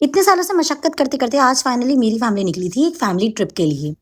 इतने सालों से मशक्कत करते-करते आज फाइनली मेरी फैमिली निकली थी एक फैमिली ट्रिप के लिए।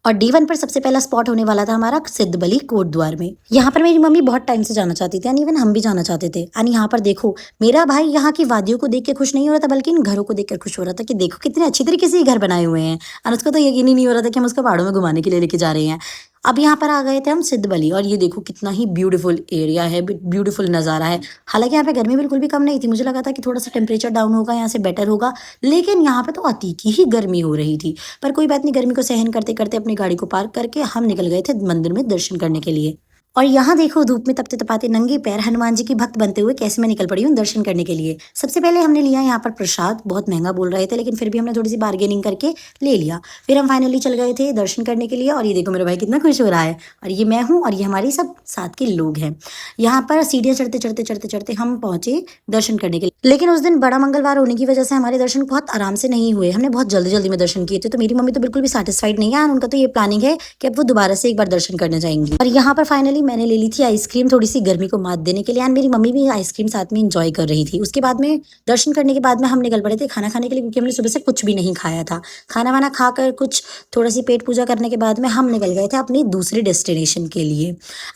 और डे 1 पर सबसे पहला स्पॉट होने वाला था हमारा सिद्धबली कोटद्वार में। यहाँ पर मेरी मम्मी बहुत टाइम से जाना चाहती थी एंड इवन हम भी जाना चाहते थे। एंड यहाँ पर देखो, मेरा भाई यहाँ की वादियों को देख के खुश नहीं हो रहा था, बल्कि इन घरों को देखकर खुश हो रहा था कि देखो कितने अच्छी तरीके से ये घर बनाए हुए हैं। और उसको तो यकीन ही नहीं हो रहा था कि हम उसको पहाड़ों में घुमाने के लिए लेके जा रहे हैं। अब यहाँ पर आ गए थे हम सिद्धबली, और ये देखो कितना ही ब्यूटीफुल एरिया है, ब्यूटीफुल नज़ारा है। हालांकि यहाँ पे गर्मी बिल्कुल भी कम नहीं थी, मुझे लगा था कि थोड़ा सा टेम्परेचर डाउन होगा, यहाँ से बेटर होगा। लेकिन यहाँ पे तो अति की ही गर्मी हो रही थी। पर कोई बात नहीं, गर्मी को सहन करते करते अपनी गाड़ी को पार्क करके हम निकल गए थे मंदिर में दर्शन करने के लिए। और यहाँ देखो, धूप में तपते तपाते नंगे पैर हनुमान जी की भक्त बनते हुए कैसे मैं निकल पड़ी हूँ दर्शन करने के लिए। सबसे पहले हमने लिया यहाँ पर प्रसाद, बहुत महंगा बोल रहे थे लेकिन फिर भी हमने थोड़ी सी बार्गेनिंग करके ले लिया। फिर हम फाइनली चल गए थे दर्शन करने के लिए, और ये देखो मेरा भाई कितना खुश हो रहा है। और ये मैं हूँ और ये हमारे सब साथ के लोग हैं। यहाँ पर सीढ़ियाँ चढ़ते चढ़ते चढ़ते चढ़ते हम पहुंचे दर्शन करने के लिए। लेकिन उस दिन बड़ा मंगलवार होने की वजह से हमारे दर्शन बहुत आराम से नहीं हुए, हमने बहुत जल्दी जल्दी में दर्शन किए थे। तो मेरी मम्मी तो बिल्कुल भी सेटिस्फाइड नहीं है, और उनका तो ये प्लानिंग है कि अब वो दोबारा से एक बार दर्शन करने जाएंगी। और यहाँ पर फाइनली मैंने ले ली थी आइसक्रीम, थोड़ी सी गर्मी को मात देने के लिए। एंड मेरी मम्मी भी आइसक्रीम साथ में इंजॉय कर रही थी। उसके बाद में दर्शन करने के बाद में हम निकल पड़े थे खाना खाने के लिए, क्योंकि हमने सुबह से कुछ भी नहीं खाया था। खाना वाना खाकर कुछ थोड़ा सी पेट पूजा करने के बाद में हम निकल गए थे अपनी दूसरी डेस्टिनेशन के लिए।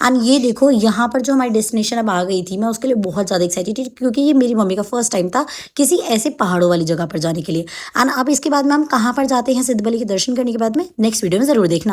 एंड ये देखो, यहाँ पर जो हमारी डेस्टिनेशन अब आ गई थी, मैं उसके लिए बहुत ज़्यादा एक्साइटेड थी, क्योंकि ये मेरी मम्मी का फर्स्ट टाइम था किसी ऐसे पहाड़ों वाली जगह पर जाने के लिए। एंड अब इसके बाद में हम कहाँ पर जाते हैं सिद्धबली के दर्शन करने के बाद में, नेक्स्ट वीडियो में ज़रूर देखना।